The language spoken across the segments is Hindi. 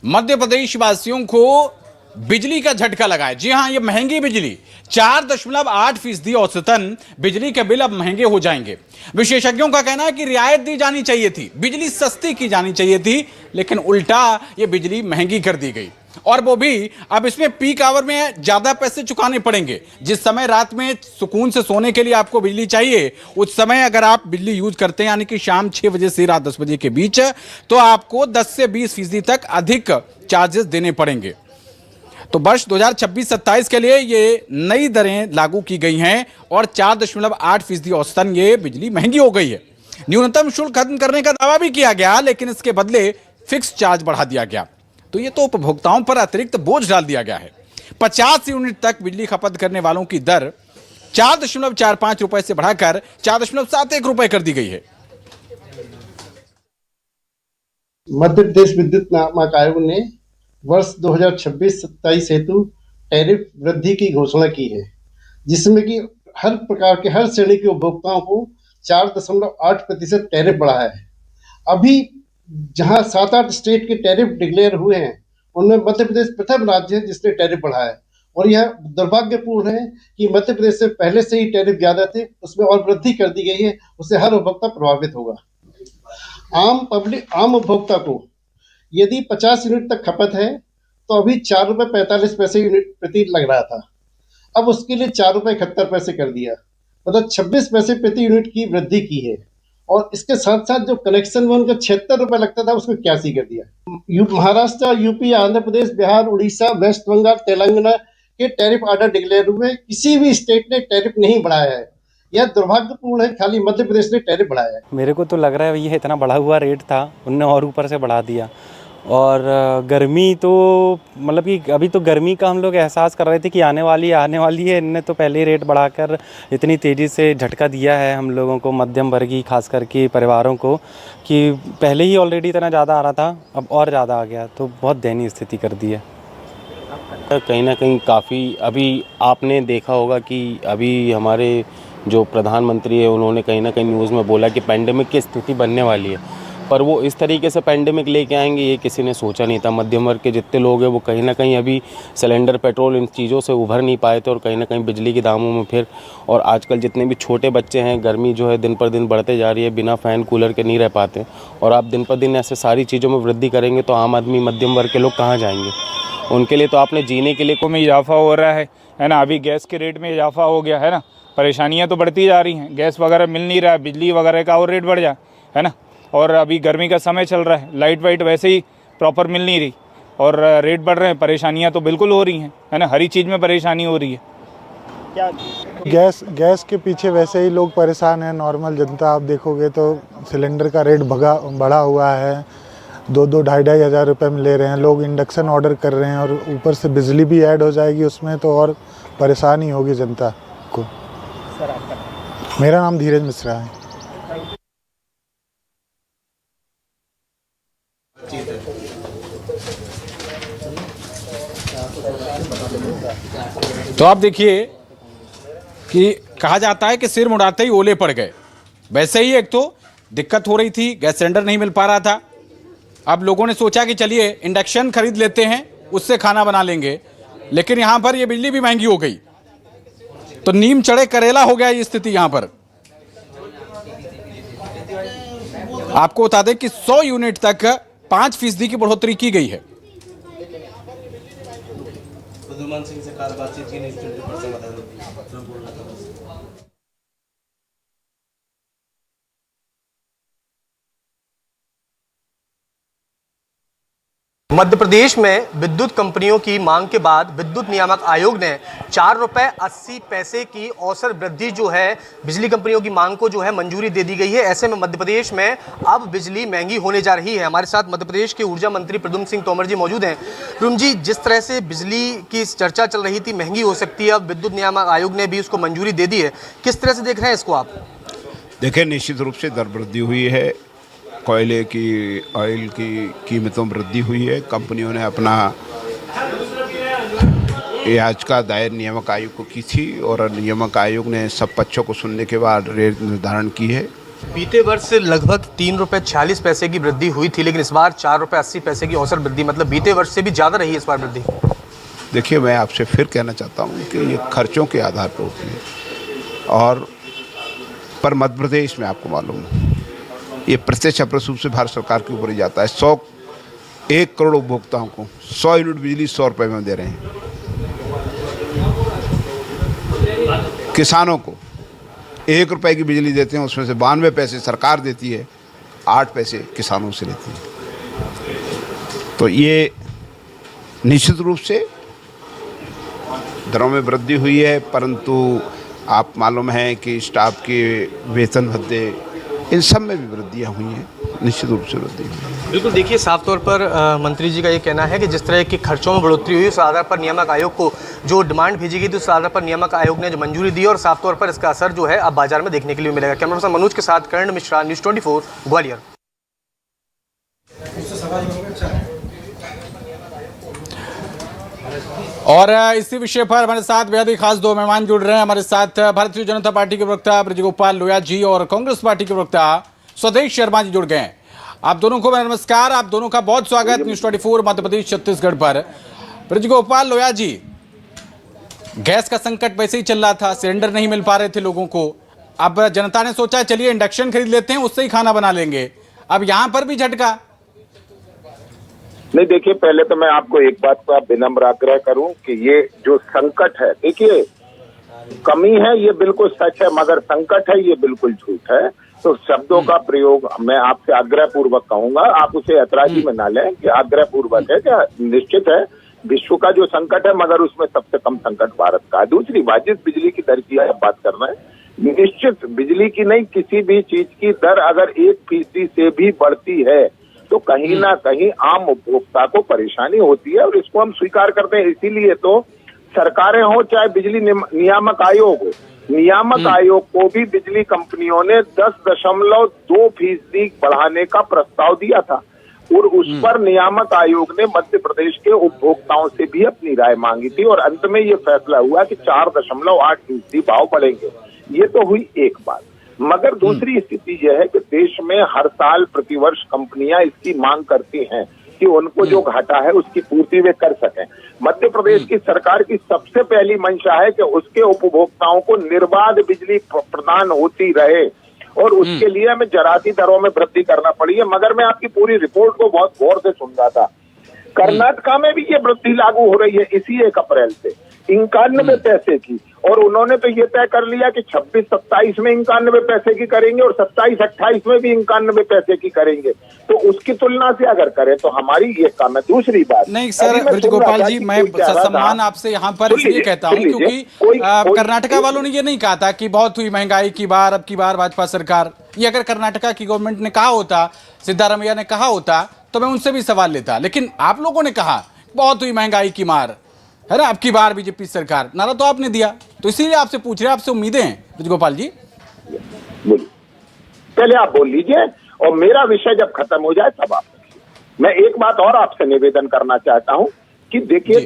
मध्य प्रदेश वासियों को बिजली का झटका लगा है। जी हां, ये महंगी बिजली 4.8% औसतन बिजली के बिल अब महंगे हो जाएंगे। विशेषज्ञों का कहना है कि रियायत दी जानी चाहिए थी, बिजली सस्ती की जानी चाहिए थी, लेकिन उल्टा ये बिजली महंगी कर दी गई। और वो भी अब इसमें पीक आवर में ज्यादा पैसे चुकाने पड़ेंगे। जिस समय रात में सुकून से सोने के लिए आपको बिजली चाहिए, उस समय अगर आप बिजली यूज करते हैं, यानी कि शाम 6 बजे से रात 10 बजे के बीच, तो आपको 10 से 20% तक अधिक चार्जेस देने पड़ेंगे। तो वर्ष 2026-27 के लिए ये नई दरें लागू की गई हैं और 4.8% औसतन ये बिजली महंगी हो गई है। न्यूनतम शुल्क खत्म करने का दावा भी किया गया, लेकिन इसके बदले फिक्स चार्ज बढ़ा दिया गया। तो ये तो उपभोक्ताओं पर अतिरिक्त बोझ डाल दिया गया है। 50 यूनिट तक बिजली खपत करने वालों की दर 4.45 रुपए से बढ़ाकर 4.71 रुपए कर दी गई है। मध्य प्रदेश विद्युत नियामक आयोग ने वर्ष 2026-27 हेतु टैरिफ वृद्धि की घोषणा की है, जिसमें कि हर प्रकार के हर श्रेणी के उपभोक्ताओं को 4.8% टैरिफ बढ़ा है। अभी जहां 7-8 स्टेट के टैरिफ डिक्लेयर हुए हैं, उनमें मध्य प्रदेश प्रथम राज्य है जिसने टैरिफ बढ़ाया है। और यह दुर्भाग्यपूर्ण है कि मध्य प्रदेश से पहले से ही टैरिफ ज्यादा थे, उसमें और वृद्धि कर दी गई है, उससे हर उपभोक्ता प्रभावित होगा। आम उपभोक्ता को यदि 50 यूनिट तक खपत है तो अभी 4.45 यूनिट प्रति लग रहा था, अब उसके लिए 4.71 कर दिया, मतलब 26 पैसे प्रति यूनिट की वृद्धि की है। और इसके साथ साथ जो कनेक्शन में उनका 76 रुपए लगता था, उसको 81 कर दिया। महाराष्ट्र, यूपी, आंध्र प्रदेश, बिहार, उड़ीसा, वेस्ट बंगाल, तेलंगाना के टैरिफ ऑर्डर डिक्लेयर हुए, किसी भी स्टेट ने टैरिफ नहीं बढ़ाया है। यह दुर्भाग्यपूर्ण है, खाली मध्य प्रदेश ने टैरिफ बढ़ाया है। मेरे को तो लग रहा है ये इतना बढ़ा हुआ रेट था, उनने और ऊपर से बढ़ा दिया। और गर्मी तो मतलब कि अभी तो गर्मी का हम लोग एहसास कर रहे थे कि आने वाली है। इनने तो पहले ही रेट बढ़ाकर इतनी तेज़ी से झटका दिया है हम लोगों को, मध्यम वर्गीय खास करके परिवारों को, कि पहले ही ऑलरेडी इतना ज़्यादा आ रहा था, अब और ज़्यादा आ गया, तो बहुत दयनीय स्थिति कर दी है। कहीं ना कहीं काफ़ी अभी आपने देखा होगा कि अभी हमारे जो प्रधानमंत्री है उन्होंने कहीं ना कहीं न्यूज़ में बोला कि पैंडेमिक की स्थिति बनने वाली है, पर वो इस तरीके से पैंडेमिक लेके आएंगे ये किसी ने सोचा नहीं था। मध्यम वर्ग के जितने लोग हैं वो कहीं ना कहीं अभी सिलेंडर, पेट्रोल, इन चीज़ों से उभर नहीं पाए थे, और कहीं ना कहीं बिजली के दामों में फिर, और आजकल जितने भी छोटे बच्चे हैं, गर्मी जो है दिन पर दिन बढ़ते जा रही है, बिना फ़ैन कूलर के नहीं रह पाते, और आप दिन पर दिन ऐसे सारी चीज़ों में वृद्धि करेंगे तो आम आदमी, मध्यम वर्ग के लोग कहाँ जाएंगे? उनके लिए तो आपने जीने के लिए में इजाफा हो रहा है ना। अभी गैस के रेट में इजाफा हो गया है ना, परेशानियां तो बढ़ती जा रही हैं, गैस वगैरह मिल नहीं रहा है, बिजली वगैरह का और रेट बढ़ जाए है ना। और अभी गर्मी का समय चल रहा है, लाइट वाइट वैसे ही प्रॉपर मिल नहीं रही और रेट बढ़ रहे हैं, परेशानियां तो बिल्कुल हो रही हैं है ना, हर एक चीज़ में परेशानी हो रही है। क्या गैस के पीछे वैसे ही लोग परेशान हैं, नॉर्मल जनता आप देखोगे तो सिलेंडर का रेट बढ़ा हुआ है, 2-2, 2,500 हज़ार रुपये में ले रहे हैं लोग। इंडक्शन ऑर्डर कर रहे हैं और ऊपर से बिजली भी ऐड हो जाएगी उसमें, तो और परेशानी होगी जनता को। मेरा नाम धीरज मिश्रा है। तो आप देखिए कि कहा जाता है कि सिर मुड़ाते ही ओले पड़ गए। वैसे ही एक तो दिक्कत हो रही थी, गैस सिलेंडर नहीं मिल पा रहा था। अब लोगों ने सोचा कि चलिए इंडक्शन खरीद लेते हैं, उससे खाना बना लेंगे, लेकिन यहां पर ये बिजली भी महंगी हो गई, तो नीम चढ़े करेला हो गया ये स्थिति यहां पर। आपको बता दें कि 100 यूनिट तक 5% की बढ़ोतरी की गई है। मध्य प्रदेश में विद्युत कंपनियों की मांग के बाद विद्युत नियामक आयोग ने 4.80 की औसत वृद्धि जो है बिजली कंपनियों की मांग को जो है मंजूरी दे दी गई है। ऐसे में मध्य प्रदेश में अब बिजली महंगी होने जा रही है। हमारे साथ मध्य प्रदेश के ऊर्जा मंत्री प्रद्युम्न सिंह तोमर जी मौजूद हैं। प्रद्युम्न जी, जिस तरह से बिजली की चर्चा चल रही थी महंगी हो सकती है, अब विद्युत नियामक आयोग ने भी उसको मंजूरी दे दी है, किस तरह से देख रहे हैं इसको आप? देखिए, निश्चित रूप से दर वृद्धि हुई है, कोयले की, ऑयल की कीमतों में वृद्धि हुई है। कंपनियों ने अपना याचिका दायर नियामक आयोग को की थी और नियामक आयोग ने सब पक्षों को सुनने के बाद रेट निर्धारण की है बीते वर्ष लगभग 3 रुपये 46 पैसे की वृद्धि हुई थी, लेकिन इस बार 4 रुपये 80 पैसे की औसत वृद्धि, मतलब बीते वर्ष से भी ज़्यादा रही है इस बार वृद्धि। देखिए, मैं आपसे फिर कहना चाहता हूँ कि ये खर्चों के आधार पर होती है, और पर मध्य प्रदेश में आपको मालूम है ये प्रत्यक्ष अप्रत्यक्ष रूप से भारत सरकार के ऊपर ही जाता है। 1 करोड़ उपभोक्ताओं को 100 यूनिट बिजली 100 रुपये में दे रहे हैं। किसानों को 1 रुपये की बिजली देते हैं, उसमें से 92 पैसे सरकार देती है, 8 पैसे किसानों से लेती है। तो ये निश्चित रूप से दरों में वृद्धि हुई है, परंतु आप मालूम है कि स्टाफ के वेतन भत्ते इन सब में भी वृद्धियाँ हुई हैं, निश्चित रूप से वृद्धि हुई है। बिल्कुल, देखिए साफ तौर पर मंत्री जी का ये कहना है कि जिस तरह के खर्चों में बढ़ोतरी हुई उस आधार पर नियामक आयोग को जो डिमांड भेजी गई थी उस आधार पर नियामक आयोग ने जो मंजूरी दी, और साफ तौर पर इसका असर जो है अब बाजार में देखने के लिए मिलेगा। कैमरा पर्सन मनोज के साथ कर्ण मिश्रा, न्यूज़ 24 ग्वालियर। और इसी विषय पर हमारे साथ बेहद ही खास 2 मेहमान जुड़ रहे हैं। हमारे साथ भारतीय जनता पार्टी के प्रवक्ता ब्रजगोपाल लोया जी और कांग्रेस पार्टी के प्रवक्ता स्वदेश शर्मा जी जुड़ गए हैं। आप दोनों को मेरा नमस्कार, आप दोनों का बहुत स्वागत न्यूज़ 24 मध्य प्रदेश छत्तीसगढ़ पर। ब्रजगोपाल लोया जी, गैस का संकट वैसे ही चल रहा था, सिलेंडर नहीं मिल पा रहे थे लोगों को, अब जनता ने सोचा चलिए इंडक्शन खरीद लेते हैं, उससे ही खाना बना लेंगे, अब यहां पर भी झटका। नहीं, देखिए, पहले तो मैं आपको एक बात का विनम्र आग्रह करूं कि ये जो संकट है, देखिए कमी है ये बिल्कुल सच है, मगर संकट है ये बिल्कुल झूठ है। तो शब्दों का प्रयोग मैं आपसे आग्रह पूर्वक कहूंगा, आप उसे ऐतराजी में ना लें कि आग्रह पूर्वक है कि निश्चित है विश्व का जो संकट है, मगर उसमें सबसे कम संकट भारत का है। दूसरी बात, जिस बिजली की दर की आप बात कर रहे हैं, निश्चित बिजली की नहीं, किसी भी चीज की दर अगर 1% से भी बढ़ती है तो कहीं ना कहीं आम उपभोक्ता को परेशानी होती है, और इसको हम स्वीकार करते हैं। इसीलिए तो सरकारें हो चाहे बिजली नियामक आयोग हो, नियामक आयोग को भी बिजली कंपनियों ने 10.2% बढ़ाने का प्रस्ताव दिया था, और उस पर नियामक आयोग ने मध्य प्रदेश के उपभोक्ताओं से भी अपनी राय मांगी थी, और अंत में ये फैसला हुआ कि 4.8% भाव बढ़ेंगे। ये तो हुई एक बात, मगर दूसरी स्थिति यह है कि देश में हर साल प्रतिवर्ष कंपनियां इसकी मांग करती हैं कि उनको जो घाटा है उसकी पूर्ति वे कर सकें। मध्य प्रदेश की सरकार की सबसे पहली मंशा है कि उसके उपभोक्ताओं को निर्बाध बिजली प्रदान होती रहे, और उसके लिए हमें जराती दरों में वृद्धि करना पड़ी है। मगर मैं आपकी पूरी रिपोर्ट को बहुत गौर से सुन रहा था, कर्नाटका में भी ये वृद्धि लागू हो रही है इसी 1 अप्रैल से 91 पैसे की, और उन्होंने तो ये तय कर लिया कि 26-27 में 91 पैसे की करेंगे और 27-28 में भी 91 पैसे की करेंगे। तो उसकी तुलना से अगर करें तो हमारी ये कम है। दूसरी बात, नहीं सर ब्रजगोपाल जी, मैं सम्मान आपसे यहाँ पर इसलिए कहता हूँ क्योंकि कर्नाटका वालों ने ये नहीं कहा था कि बहुत हुई महंगाई की बार, अब की बार भाजपा सरकार, ये अगर कर्नाटका की गवर्नमेंट ने कहा होता, सिद्धारमैया ने कहा होता, तो मैं उनसे भी सवाल लेता। लेकिन आप लोगों ने कहा बहुत हुई महंगाई की मार, है ना, अब की बार बीजेपी सरकार, नारा तो आपने दिया, तो इसीलिए आपसे पूछ रहे हैं, आपसे उम्मीदें हैं ब्रजगोपाल जी। बोलिए, पहले आप बोल लीजिए और मेरा विषय जब खत्म हो जाए तब आप। मैं एक बात और आपसे निवेदन करना चाहता हूं कि देखिए,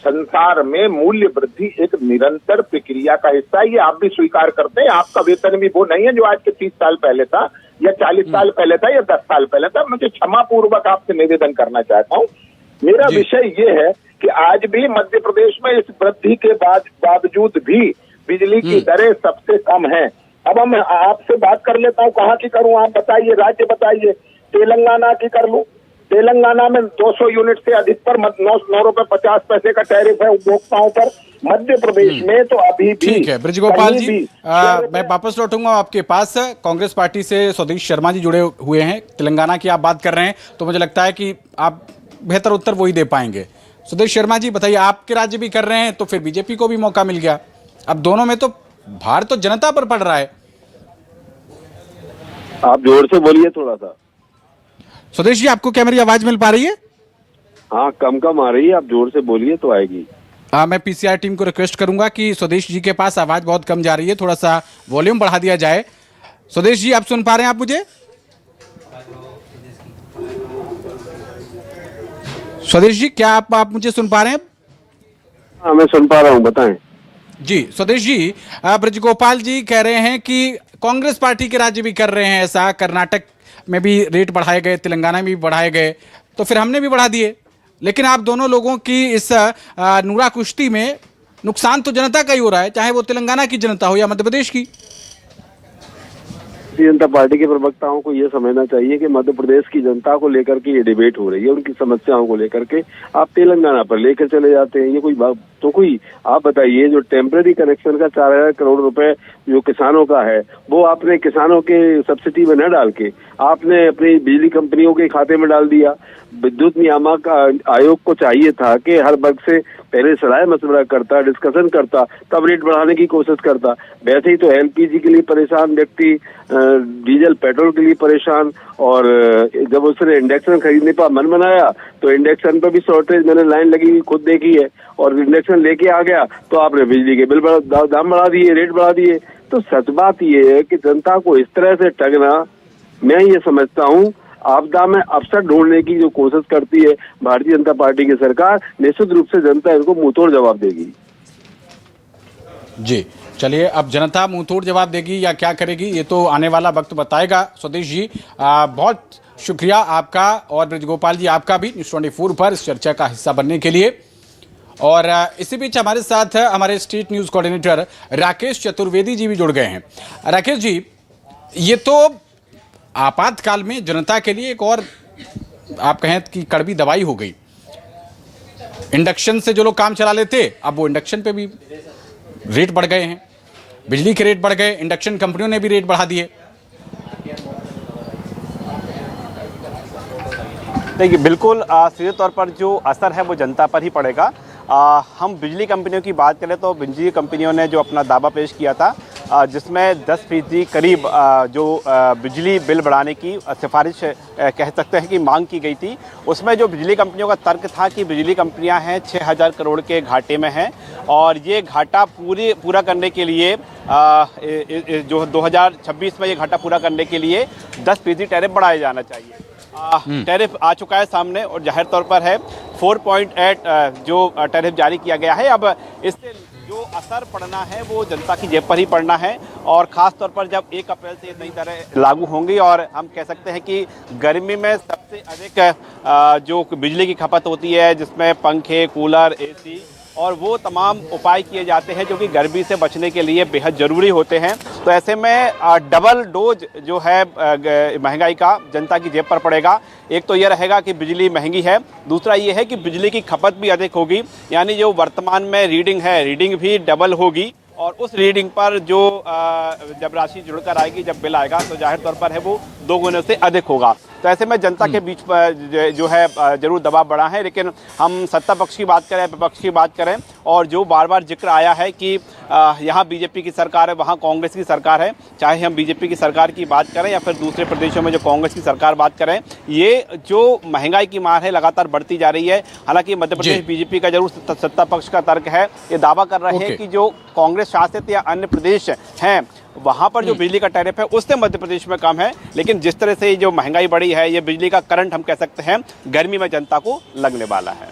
संसार में मूल्य वृद्धि एक निरंतर प्रक्रिया का हिस्सा है, ये आप भी स्वीकार करते हैं। आपका वेतन भी वो नहीं है जो आज के 30 साल पहले था या 40 साल पहले था या 10 साल पहले था। मुझे क्षमा पूर्वक आपसे निवेदन करना चाहता हूँ। मेरा विषय ये है कि आज भी मध्य प्रदेश में इस वृद्धि के बावजूद भी बिजली की दरें सबसे कम हैं। अब हम आपसे बात कर लेता हूँ, कहाँ की करूँ आप बताइए, राज्य बताइए। तेलंगाना की कर लूँ, तेलंगाना में 200 यूनिट से अधिक पर 9 रुपए 50 पैसे का टैरिफ है उपभोक्ताओं पर। मध्य प्रदेश में तो अभी भी ठीक है ब्रजगोपाल जी, मैं वापस लौटूंगा आपके पास। कांग्रेस पार्टी से स्वदेश शर्मा जी जुड़े हुए हैं, तेलंगाना की आप बात कर रहे हैं, तो मुझे लगता है कि आप बेहतर उत्तर वही दे पाएंगे। स्वदेश शर्मा जी बताइए, आपके राज्य भी कर रहे हैं तो फिर बीजेपी को भी मौका मिल गया, अब दोनों में तो भार तो जनता पर पड़ रहा है। आप जोर से बोलिए थोड़ा सा। स्वदेश जी, आपको क्या मेरी आवाज मिल पा रही है? हाँ, कम आ रही है, आप जोर से बोलिए तो आएगी। मैं पीसीआर टीम को रिक्वेस्ट करूंगा कि स्वदेश जी के पास आवाज बहुत कम जा रही है, थोड़ा सा वॉल्यूम बढ़ा दिया जाए। स्वदेश जी, आप सुन पा रहे हैं आप मुझे? स्वदेश जी, क्या आप मुझे सुन पा रहे हैं? हाँ, मैं सुन पा रहा हूँ, बताएं। जी स्वदेश जी, ब्रजगोपाल जी कह रहे हैं कि कांग्रेस पार्टी के राज्य भी कर रहे हैं ऐसा, कर्नाटक में भी रेट बढ़ाए गए, तेलंगाना में भी बढ़ाए गए, तो फिर हमने भी बढ़ा दिए। लेकिन आप दोनों लोगों की इस नूरा कुश्ती में नुकसान तो जनता का ही हो रहा है, चाहे वो तेलंगाना की जनता हो या मध्य प्रदेश की। भारतीय जनता पार्टी के प्रवक्ताओं को ये समझना चाहिए कि मध्य प्रदेश की जनता को लेकर के ये डिबेट हो रही है, उनकी समस्याओं को लेकर के आप तेलंगाना पर लेकर चले जाते हैं। ये कोई बात तो कोई, आप बताइए, जो टेम्पररी कनेक्शन का 4000 करोड़ रुपए जो किसानों का है, वो आपने किसानों के सब्सिडी में न डाल के आपने अपनी बिजली कंपनियों के खाते में डाल दिया। विद्युत नियामक आयोग को चाहिए था कि हर वर्ग से पहले सलाह मशवरा करता, डिस्कशन करता, तब रेट बढ़ाने की कोशिश करता। वैसे ही तो एलपीजी के लिए परेशान व्यक्ति, डीजल पेट्रोल के लिए परेशान, और जब उसने इंडक्शन खरीदने पर मन बनाया तो इंडक्शन पर भी शॉर्टेज, मैंने लाइन लगी हुई खुद देखी है, और इंडक्शन लेके आ गया तो आपने बिजली के बिल दाम बढ़ा दिए, रेट बढ़ा दिए। तो सच बात ये है कि जनता को इस तरह से ठगना, मैं ये समझता हूँ आपदा में अवसर ढूंढने की जो कोशिश करती है भारतीय जनता पार्टी की सरकार, निश्चित रूप से जनता इनको मुंहतोड़ जवाब देगी। जी चलिए, अब जनता मुंहतोड़ जवाब देगी या क्या करेगी ये तो आने वाला वक्त बताएगा। स्वदेश जी बहुत शुक्रिया आपका, और ब्रजगोपाल जी आपका भी न्यूज़ 24 पर इस चर्चा का हिस्सा बनने के लिए। और इसी बीच हमारे साथ हमारे state news coordinator Rakesh Chaturvedi ji भी जुड़ गए हैं। राकेश जी, ये तो आपातकाल में जनता के लिए एक और आप कहें कि कड़वी दवाई हो गई। इंडक्शन से जो लोग काम चला लेते, अब वो इंडक्शन पे भी रेट बढ़ गए हैं, बिजली के रेट बढ़ गए, इंडक्शन कंपनियों ने भी रेट बढ़ा दिए। देखिए, बिल्कुल सीधे तौर पर जो असर है वो जनता पर ही पड़ेगा। हम बिजली कंपनियों की बात करें तो बिजली कंपनियों ने जो अपना दावा पेश किया था, जिसमें 10% करीब जो बिजली बिल बढ़ाने की सिफारिश कह सकते हैं कि मांग की गई थी, उसमें जो बिजली कंपनियों का तर्क था कि बिजली कंपनियां हैं 6000 करोड़ के घाटे में हैं, और ये घाटा पूरा करने के लिए जो 2026 में ये घाटा पूरा करने के लिए 10% टैरिफ बढ़ाया जाना चाहिए। टैरिफ आ चुका है सामने, और जाहिर तौर पर है 4.8 जो टैरिफ जारी किया गया है। अब इससे जो असर पड़ना है वो जनता की जेब पर ही पड़ना है, और ख़ास तौर पर जब 1 अप्रैल से नई दरें लागू होंगी, और हम कह सकते हैं कि गर्मी में सबसे अधिक जो बिजली की खपत होती है, जिसमें पंखे, कूलर, एसी और वो तमाम उपाय किए जाते हैं जो कि गर्मी से बचने के लिए बेहद ज़रूरी होते हैं। तो ऐसे में डबल डोज जो है महंगाई का जनता की जेब पर पड़ेगा। एक तो ये रहेगा कि बिजली महंगी है, दूसरा ये है कि बिजली की खपत भी अधिक होगी, यानी जो वर्तमान में रीडिंग है, रीडिंग भी डबल होगी, और उस रीडिंग पर जो जब राशि जुड़कर आएगी, जब बिल आएगा, तो जाहिर तौर पर है वो 2 गुने से अधिक होगा। तो ऐसे में जनता के बीच जो है जरूर दबाव बढ़ा है। लेकिन हम सत्ता पक्ष की बात करें, विपक्ष की बात करें, और जो बार बार जिक्र आया है कि यहाँ बीजेपी की सरकार है, वहाँ कांग्रेस की सरकार है, चाहे हम बीजेपी की सरकार की बात करें या फिर दूसरे प्रदेशों में जो कांग्रेस की सरकार बात करें, ये जो महंगाई की मार है लगातार बढ़ती जा रही है। हालांकि मध्य प्रदेश बीजेपी का जरूर सत्ता पक्ष का तर्क है, ये दावा कर रहे हैं कि जो कांग्रेस शासित या अन्य प्रदेश हैं वहाँ पर जो बिजली का टैरिफ है उससे मध्य प्रदेश में कम है। लेकिन जिस तरह से जो महंगाई बढ़ी है, ये बिजली का करंट हम कह सकते हैं गर्मी में जनता को लगने वाला है।